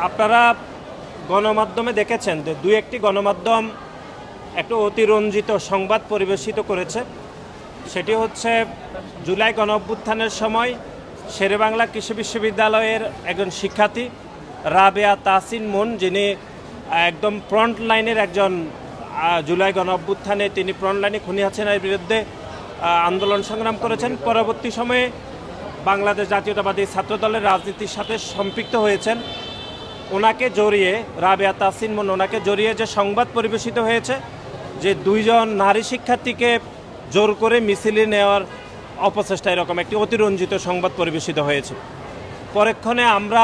আপনারা গণমাধ্যমে দেখেছেন যে দুই একটি গণমাধ্যম একটা অতিরঞ্জিত সংবাদ পরিবেশিত করেছে। সেটি হচ্ছে জুলাই গণঅভ্যুত্থানের সময় শেরেবাংলা কৃষি বিশ্ববিদ্যালয়ের একজন শিক্ষার্থী রাবেয়া তাহসিন মুন, যিনি একদম ফ্রন্ট লাইনের একজন, জুলাই গণঅভ্যুত্থানে তিনি ফ্রন্ট লাইনে খুনি হাসিনার বিরুদ্ধে আন্দোলন সংগ্রাম করেছেন। পরবর্তী সময়ে বাংলাদেশ জাতীয়তাবাদী ছাত্রদলের রাজনীতির সাথে সম্পৃক্ত হয়েছেন। ওনাকে জড়িয়ে, রাবেয়া তাহসিন মুন ওনাকে জড়িয়ে যে সংবাদ পরিবেশিত হয়েছে যে দুইজন নারী শিক্ষার্থীকে জোর করে মিছিলে নেওয়ার অপচেষ্টা, এরকম একটি অতিরঞ্জিত সংবাদ পরিবেশিত হয়েছে। পরক্ষণে আমরা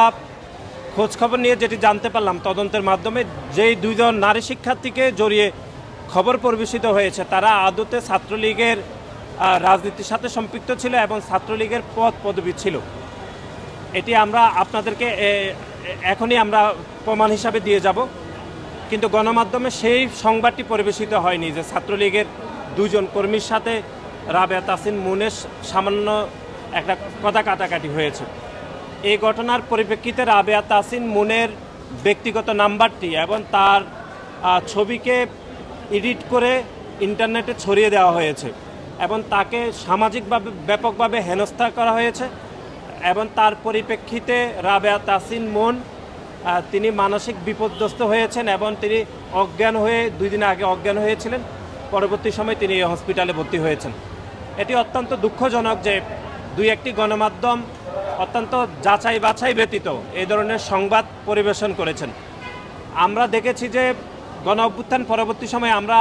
খোঁজখবর নিয়ে যেটি জানতে পারলাম তদন্তের মাধ্যমে, যেই দুইজন নারী শিক্ষার্থীকে জড়িয়ে খবর পরিবেশিত হয়েছে তারা আদতে ছাত্রলীগের রাজনীতির সাথে সম্পৃক্ত ছিল এবং ছাত্রলীগের পদ পদবি ছিল। এটি আমরা আপনাদেরকে এখনই আমরা প্রমাণ হিসাবে দিয়ে যাব, কিন্তু গণমাধ্যমে সেই সংবাদটি পরিবেশিত হয়নি যে ছাত্রলীগের দুজন কর্মীর সাথে রাবেয়া তাহসিন মুনের সামান্য একটা কথা কাটাকাটি হয়েছে। এই ঘটনার পরিপ্রেক্ষিতে রাবেয়া তাহসিন মুনের ব্যক্তিগত নাম্বারটি এবং তার ছবিকে এডিট করে ইন্টারনেটে ছড়িয়ে দেওয়া হয়েছে এবং তাকে সামাজিকভাবে ব্যাপকভাবে হেনস্থা করা হয়েছে। এবং তার পরিপ্রেক্ষিতে রাবেয়া তাহসিন মুন তিনি মানসিক বিপর্যস্ত হয়েছেন এবং তিনি অজ্ঞান হয়ে 2 দিন আগে অজ্ঞান হয়েছিলেন। পরবর্তী সময় তিনি হসপিটালে ভর্তি হয়েছেন। এটি অত্যন্ত দুঃখজনক যে দুই একটি গণমাধ্যম অত্যন্ত যাচাই বাছাই ব্যতীত এই ধরনের সংবাদ পরিবেশন করেছেন। আমরা দেখেছি যে গণ অভ্যুত্থান পরবর্তী সময়ে আমরা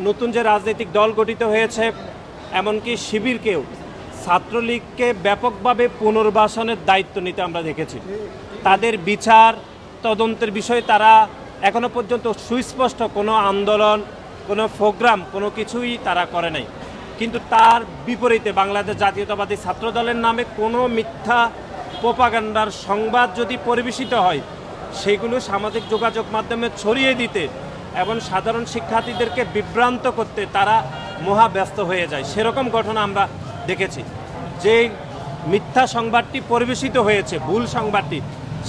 নতুন যে রাজনৈতিক দল গঠিত হয়েছে, এমনকি শিবিরকেও ছাত্রলীগকে ব্যাপকভাবে পুনর্বাসনের দায়িত্ব নিতে আমরা দেখেছি। তাদের বিচার তদন্তের বিষয়ে তারা এখনো পর্যন্ত সুস্পষ্ট কোনো আন্দোলন, কোনো প্রোগ্রাম, কোনো কিছুই তারা করে নাই। কিন্তু তার বিপরীতে বাংলাদেশ জাতীয়তাবাদী ছাত্রদলের নামে কোনো মিথ্যা প্রোপাগান্ডার সংবাদ যদি পরিবেশিত হয়, সেগুলো সামাজিক যোগাযোগ মাধ্যমে ছড়িয়ে দিতে এবং সাধারণ শিক্ষার্থীদেরকে বিভ্রান্ত করতে তারা মহাব্যস্ত হয়ে যায়। সেরকম ঘটনা আমরা দেখেছি। যে মিথ্যা সংবাদটি পরিবেশিত হয়েছে, ভুল সংবাদটি,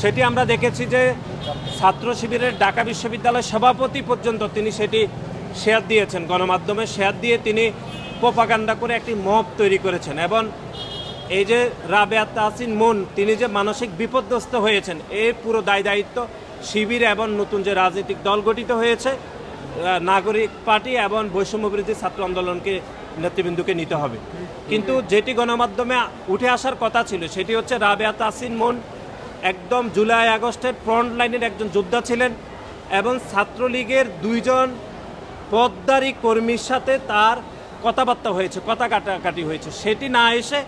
সেটি আমরা দেখেছি যে ছাত্র শিবিরের ঢাকা বিশ্ববিদ্যালয়ের সভাপতি পর্যন্ত তিনি সেটি শেয়ার দিয়েছেন, গণমাধ্যমে শেয়ার দিয়ে তিনি প্রোপাগান্ডা করে একটি মব তৈরি করেছেন। এবং এই যে রাবেয়া তাহসিন মুন তিনি যে মানসিক বিপর্যস্ত হয়েছেন, এর পুরো দায়িত্ব শিবির এবং নতুন যে রাজনৈতিক দল গঠিত হয়েছে, নাগরিক পার্টি এবং বৈষম্যবিরোধী ছাত্র আন্দোলনকে নেতৃবৃন্দকে নিতে হবে। কিন্তু যেটি গণমাধ্যমে উঠে আসার কথা ছিল সেটি হচ্ছে রাবেয়া তাহসিন মুন একদম জুলাই আগস্টের ফ্রন্ট লাইনের একজন যোদ্ধা ছিলেন এবং ছাত্রলীগের 2 জন পদধারী কর্মীর সাথে তার কথাবার্তা হয়েছে, কথা কাটাকাটি হয়েছে। সেটি না এসে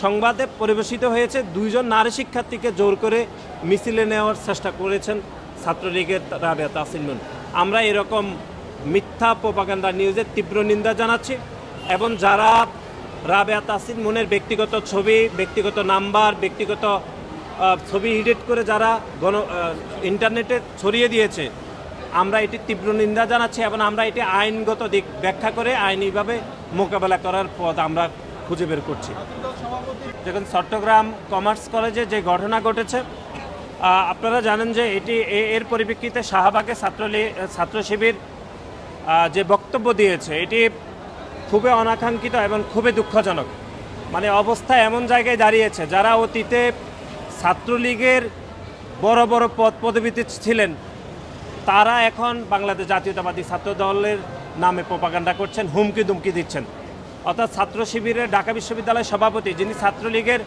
সংবাদে পরিবেশিত হয়েছে 2 জন নারী শিক্ষার্থীকে জোর করে মিছিলে নেওয়ার চেষ্টা করেছেন ছাত্রলীগের রাবেয়া তাহসিন মুন। আমরা এরকম মিথ্যা প্রোপাগান্ডা নিউজের তীব্র নিন্দা জানাচ্ছি এবং যারা রাবেয়া তাহসিন মুনের ব্যক্তিগত ছবি, ব্যক্তিগত নাম্বার, ব্যক্তিগত ছবি এডিট করে যারা ইন্টারনেটে ছড়িয়ে দিয়েছে, আমরা এটি তীব্র নিন্দা জানাচ্ছি এবং আমরা এটি আইনগত দিক ব্যাখ্যা করে আইনিভাবে মোকাবেলা করার পথ আমরা খুঁজে বের করছি। দেখুন, চট্টগ্রাম কমার্স কলেজে যে ঘটনা ঘটেছে, আপনারা জানেন যে এটি এর পরিপ্রেক্ষিতে শাহবাগে ছাত্র শিবির যে বক্তব্য দিয়েছে এটি খুবই অনাকাঙ্ক্ষিত এবং খুবই দুঃখজনক। মানে অবস্থা এমন জায়গায় দাঁড়িয়েছে, যারা অতীতে ছাত্রলীগের বড় বড় পদ পদবিতে ছিলেন তারা এখন বাংলাদেশ জাতীয়তাবাদী ছাত্র দলের নামে প্রোপাগান্ডা করছেন, হুমকি দুমকি দিচ্ছেন। অর্থাৎ ছাত্র শিবিরের ঢাকা বিশ্ববিদ্যালয়ের সভাপতি, যিনি ছাত্রলীগের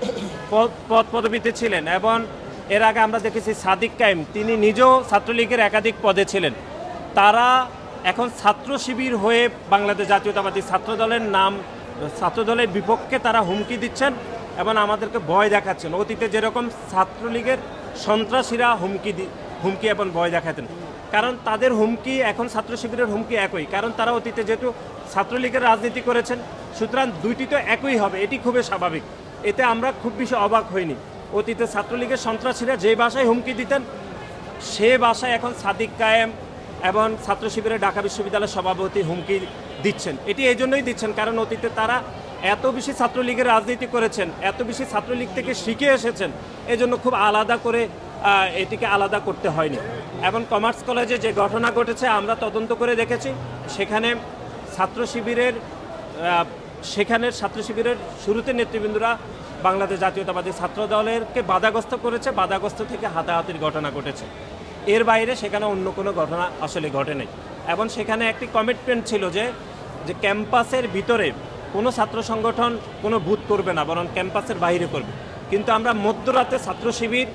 পদ পদবিতে ছিলেন, এবং এর আগে আমরা দেখেছি সাদিক কায়েম, তিনি নিজেও ছাত্রলীগের একাধিক পদে ছিলেন, তারা এখন ছাত্র শিবির হয়ে বাংলাদেশ জাতীয়তাবাদী ছাত্রদলের ছাত্রদলের বিপক্ষে তারা হুমকি দিচ্ছেন এবং আমাদেরকে ভয় দেখাচ্ছেন। অতীতে যেরকম ছাত্রলীগের সন্ত্রাসীরা হুমকি এবং ভয় দেখাতেন, কারণ তাদের হুমকি এখন ছাত্র শিবিরের হুমকি একই, কারণ তারা অতীতে যেহেতু ছাত্রলীগের রাজনীতি করেছেন, সুতরাং দুইটি তো একই হবে, এটি খুবই স্বাভাবিক। এতে আমরা খুব বেশি অবাক হইনি। অতীতে ছাত্রলীগের সন্ত্রাসীরা যে ভাষায় হুমকি দিতেন, সে ভাষায় এখন সাদিক কায়েম এবং ছাত্র শিবিরের ঢাকা বিশ্ববিদ্যালয়ের সভাপতি হুমকি দিচ্ছেন। এটি এই জন্যই দিচ্ছেন কারণ অতীতে তারা এত বেশি ছাত্রলীগের রাজনীতি করেছেন, এত বেশি ছাত্রলীগ থেকে শিখে এসেছেন, এজন্য খুব আলাদা করে এটিকে আলাদা করতে হয়নি। এবং কমার্স কলেজে যে ঘটনা ঘটেছে আমরা তদন্ত করে দেখেছি, সেখানের ছাত্র শিবিরের শুরুতে নেতৃবৃন্দরা বাংলাদেশ জাতীয়তাবাদী ছাত্র দলেরকে বাধাগ্রস্ত করেছে, বাধাগ্রস্ত থেকে হাতাহাতির ঘটনা ঘটেছে। এর বাইরে সেখানে অন্য কোনো ঘটনা আসলে ঘটেনি। এবং সেখানে একটি কমিটমেন্ট ছিল যে ক্যাম্পাসের ভিতরে কোনো ছাত্র সংগঠন কোনো বুথ করবে না, বরং ক্যাম্পাসের বাইরে করবে। কিন্তু আমরা মধ্যরাতে ছাত্র শিবির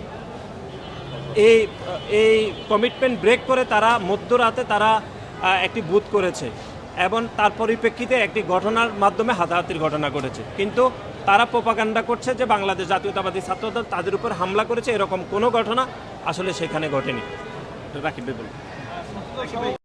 এই কমিটমেন্ট ব্রেক করে মধ্যরাতে তারা একটি বুথ করেছে এবং তার পরিপ্রেক্ষিতে একটি ঘটনার মাধ্যমে হাতাহাতির ঘটনা ঘটেছে। কিন্তু তারা প্রোপাগান্ডা করছে যে বাংলাদেশ জাতীয়তাবাদী ছাত্রদল তাদের উপর হামলা করেছে, এরকম কোনো ঘটনা আসলে সেখানে ঘটেনি। রাকিব ভাই বলুন।